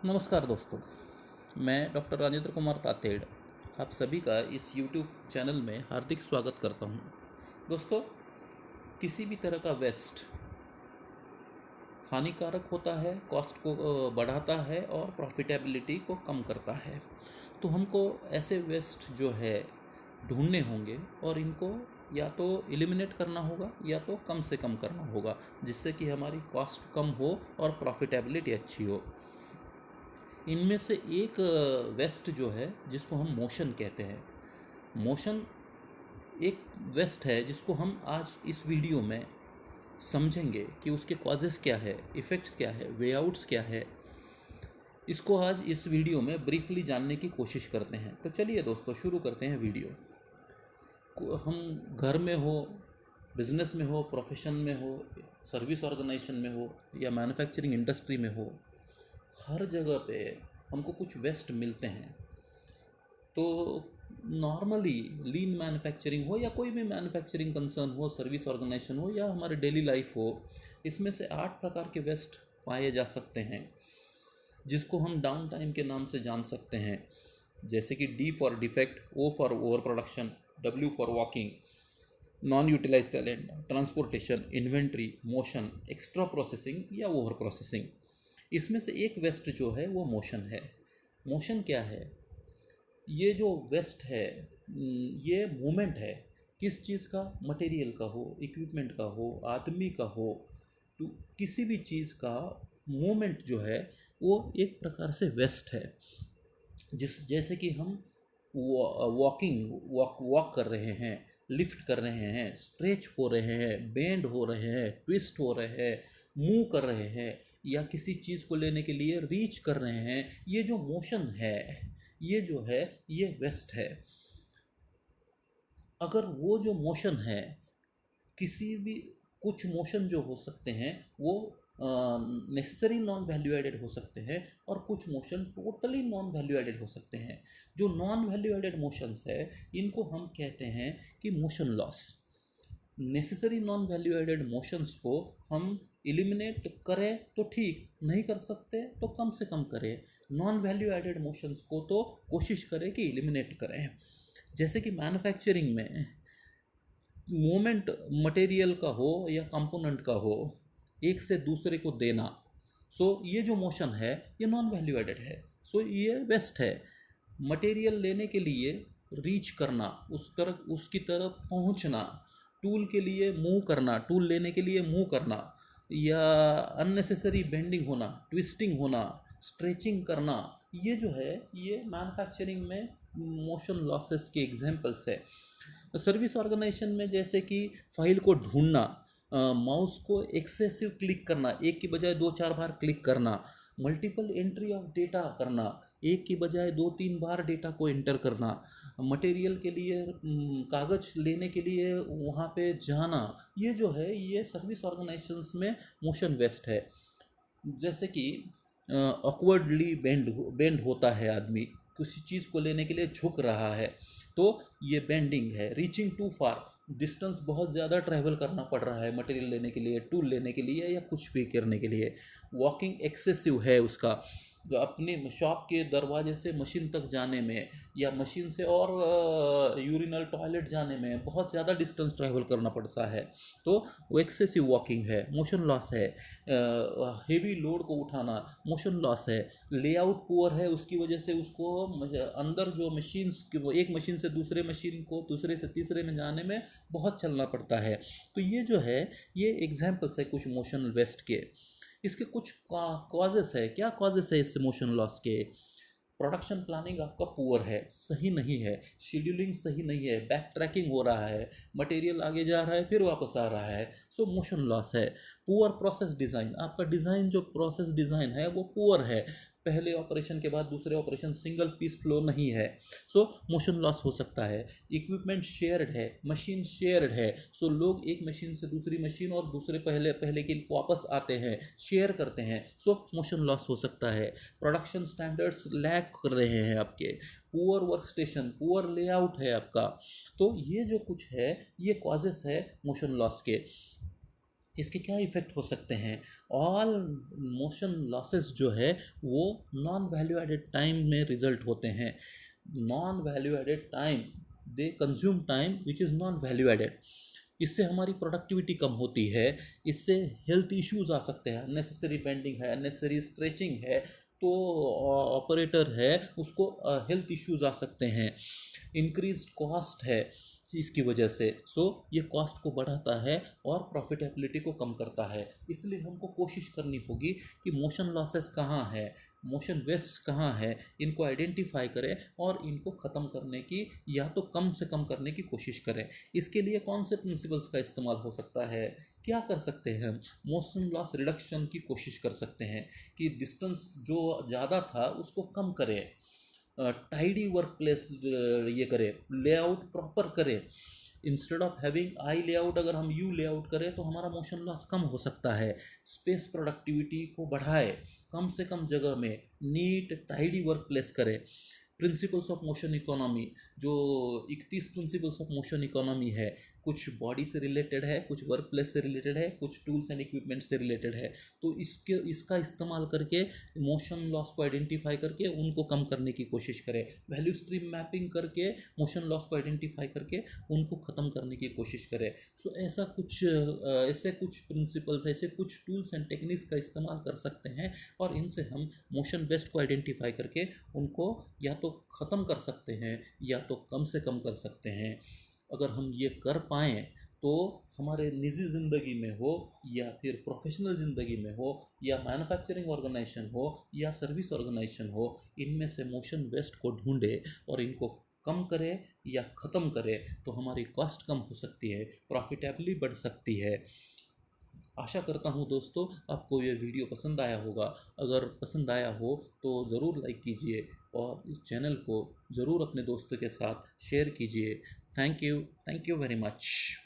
नमस्कार दोस्तों, मैं डॉक्टर राजेंद्र कुमार तातेड़ आप सभी का इस YouTube चैनल में हार्दिक स्वागत करता हूं। दोस्तों, किसी भी तरह का वेस्ट हानिकारक होता है, कॉस्ट को बढ़ाता है और प्रॉफिटेबिलिटी को कम करता है। तो हमको ऐसे वेस्ट जो है ढूंढने होंगे और इनको या तो एलिमिनेट करना होगा या तो कम से कम करना होगा, जिससे कि हमारी कॉस्ट कम हो और प्रॉफिटेबिलिटी अच्छी हो। इनमें से एक वेस्ट जो है जिसको हम मोशन कहते हैं, मोशन एक वेस्ट है जिसको हम आज इस वीडियो में समझेंगे कि उसके कॉजेस क्या है, इफ़ेक्ट्स क्या है, वे आउट्स क्या है। इसको आज इस वीडियो में ब्रीफली जानने की कोशिश करते हैं। तो चलिए दोस्तों, शुरू करते हैं वीडियो हम घर में हो, बिजनेस में हो, प्रोफेशन में हो, सर्विस ऑर्गेनाइजेशन में हो या मैन्युफैक्चरिंग इंडस्ट्री में हो, हर जगह पे हमको कुछ वेस्ट मिलते हैं। तो नॉर्मली लीन मैन्युफैक्चरिंग हो या कोई भी मैन्युफैक्चरिंग कंसर्न हो, सर्विस ऑर्गेनाइजेशन हो या हमारे डेली लाइफ हो, इसमें से 8 प्रकार के वेस्ट पाए जा सकते हैं जिसको हम डाउन टाइम के नाम से जान सकते हैं। जैसे कि D for defect, O for over production, W for walking, non utilize talent, transportation, inventory, motion, extra processing या ओवर प्रोसेसिंग। इसमें से एक वेस्ट जो है वो मोशन है। मोशन क्या है? ये जो वेस्ट है ये मूवमेंट है। किस चीज़ का? मटेरियल का हो, इक्विपमेंट का हो, आदमी का हो, तो किसी भी चीज़ का मूवमेंट जो है वो एक प्रकार से वेस्ट है। जैसे कि हम वॉक कर रहे हैं, लिफ्ट कर रहे हैं, स्ट्रेच हो रहे हैं, बेंड हो रहे हैं, ट्विस्ट हो रहे हैं, मूव कर रहे हैं या किसी चीज़ को लेने के लिए रीच कर रहे हैं, ये जो मोशन है ये जो है ये वेस्ट है। अगर वो जो मोशन है किसी भी, कुछ मोशन जो हो सकते हैं वो नेसेसरी नॉन वैल्यू एडेड हो सकते हैं और कुछ motion totally non value added हो सकते हैं। जो नॉन वैल्यू एडेड मोशंस है इनको हम कहते हैं कि motion loss. Necessary non value added motions को हम एलिमिनेट करें तो ठीक, नहीं कर सकते तो कम से कम करें। नॉन वैल्यू एडेड मोशंस को तो कोशिश करें कि एलिमिनेट करें। जैसे कि मैन्युफैक्चरिंग में मोमेंट मटेरियल का हो या कंपोनेंट का हो, एक से दूसरे को देना, सो ये जो मोशन है ये नॉन वैल्यू एडेड है, सो ये वेस्ट है। मटेरियल लेने के लिए रीच करना, उसकी तरफ पहुंचना, टूल के लिए मूव करना, टूल लेने के लिए मूव करना, या अननेसेसरी बेंडिंग होना, ट्विस्टिंग होना, स्ट्रेचिंग करना, ये जो है ये मैन्युफैक्चरिंग में मोशन लॉसेस के एग्जांपल्स है। सर्विस ऑर्गेनाइजेशन में जैसे कि फाइल को ढूंढना, माउस को एक्सेसिव क्लिक करना, एक की बजाय 2-4 बार क्लिक करना, मल्टीपल एंट्री ऑफ डेटा करना, एक की बजाय 2-3 बार डेटा को एंटर करना, मटेरियल के लिए कागज़ लेने के लिए वहाँ पे जाना, ये जो है ये सर्विस ऑर्गेनाइजेशंस में मोशन वेस्ट है। जैसे कि ऑकवर्डली बेंड होता है, आदमी किसी चीज़ को लेने के लिए झुक रहा है तो ये बेंडिंग है। रीचिंग टू फार, डिस्टेंस बहुत ज़्यादा ट्रैवल करना पड़ रहा है मटेरियल लेने के लिए, टूल लेने के लिए या कुछ भी करने के लिए। वॉकिंग एक्सेसिव है उसका, जो अपनी शॉप के दरवाजे से मशीन तक जाने में या मशीन से और यूरिनल टॉयलेट जाने में बहुत ज़्यादा डिस्टेंस ट्रैवल करना पड़ता है, तो वो एक्सेसिव वॉकिंग है, मोशन लॉस है। हेवी लोड को उठाना मोशन लॉस है। लेआउट पुअर है, उसकी वजह से उसको अंदर जो मशीन्स, वो एक मशीन से दूसरे मशीन को, दूसरे से तीसरे में जाने में बहुत चलना पड़ता है। तो ये जो है ये एग्जाम्पल्स है कुछ मोशन वेस्ट के। इसके कुछ कॉजेस है। क्या कॉजेस है इस मोशन लॉस के? प्रोडक्शन प्लानिंग आपका पुअर है, सही नहीं है, शेड्यूलिंग सही नहीं है, बैक ट्रैकिंग हो रहा है, मटेरियल आगे जा रहा है फिर वापस आ रहा है, सो मोशन लॉस है। पुअर प्रोसेस डिज़ाइन, आपका डिज़ाइन जो प्रोसेस डिज़ाइन है वो पुअर है, पहले ऑपरेशन के बाद दूसरे ऑपरेशन सिंगल पीस फ्लो नहीं है, सो मोशन लॉस हो सकता है। इक्विपमेंट शेयर्ड है, मशीन शेयर्ड है, सो लोग एक मशीन से दूसरी मशीन और दूसरे पहले के वापस आते हैं, शेयर करते हैं, सो मोशन लॉस हो सकता है। प्रोडक्शन स्टैंडर्ड्स लैग कर रहे हैं आपके, poor work station, poor layout है आपका। तो ये जो कुछ है ये कॉजेस है मोशन लॉस के। इसके क्या इफ़ेक्ट हो सकते हैं? ऑल मोशन लॉसेस जो है वो नॉन वैल्यू एडेड टाइम में रिजल्ट होते हैं। Non value added time, they consume time which is non value added. इससे हमारी प्रोडक्टिविटी कम होती है, इससे हेल्थ इश्यूज आ सकते हैं, अननेसेसरी बेंडिंग है, अननेसेसरी स्ट्रेचिंग है, तो ऑपरेटर है उसको हेल्थ इश्यूज आ सकते हैं। इंक्रीज कॉस्ट है इसकी वजह से, ये कॉस्ट को बढ़ाता है और प्रॉफिटेबिलिटी को कम करता है। इसलिए हमको कोशिश करनी होगी कि मोशन लॉसेस कहाँ है, मोशन वेस्ट कहाँ है, इनको आइडेंटिफाई करें और इनको ख़त्म करने की या तो कम से कम करने की कोशिश करें। इसके लिए कौन से प्रिंसिपल्स का इस्तेमाल हो सकता है, क्या कर सकते हैं हम? मोशन लॉस रिडक्शन की कोशिश कर सकते हैं कि डिस्टेंस जो ज़्यादा था उसको कम करें, टाइडी वर्क प्लेस ये करें, लेआउट प्रॉपर करें। Instead of having I layout अगर हम यू लेआउट करें तो हमारा मोशन लॉस कम हो सकता है। स्पेस प्रोडक्टिविटी को बढ़ाए, कम से कम जगह में नीट टाइडी वर्क प्लेस करें। प्रिंसिपल्स ऑफ मोशन इकोनॉमी, जो 31 प्रिंसिपल्स ऑफ मोशन इकोनॉमी है, कुछ बॉडी से रिलेटेड है, कुछ वर्क प्लेस से रिलेटेड है, कुछ टूल्स एंड इक्विपमेंट से रिलेटेड है। तो इसका इस्तेमाल करके मोशन लॉस को आइडेंटिफाई करके उनको कम करने की कोशिश करें। वैल्यू स्ट्रीम मैपिंग करके मोशन लॉस को आइडेंटिफाई करके उनको ख़त्म करने की कोशिश करें। ऐसे कुछ प्रिंसिपल्स, ऐसे कुछ टूल्स एंड टेक्निक्स का इस्तेमाल कर सकते हैं और इनसे हम मोशन वेस्ट को आइडेंटिफाई करके उनको या तो ख़त्म कर सकते हैं या तो कम से कम कर सकते हैं। अगर हम ये कर पाएँ तो हमारे निजी ज़िंदगी में हो या फिर प्रोफेशनल ज़िंदगी में हो या मैन्युफैक्चरिंग ऑर्गेनाइजेशन हो या सर्विस ऑर्गेनाइजेशन हो, इनमें से मोशन वेस्ट को ढूंढे और इनको कम करे या ख़त्म करे तो हमारी कॉस्ट कम हो सकती है, प्रॉफिटेबिलिटी बढ़ सकती है। आशा करता हूँ दोस्तों आपको ये वीडियो पसंद आया होगा। अगर पसंद आया हो तो ज़रूर लाइक कीजिए और इस चैनल को ज़रूर अपने दोस्तों के साथ शेयर कीजिए। Thank you very much.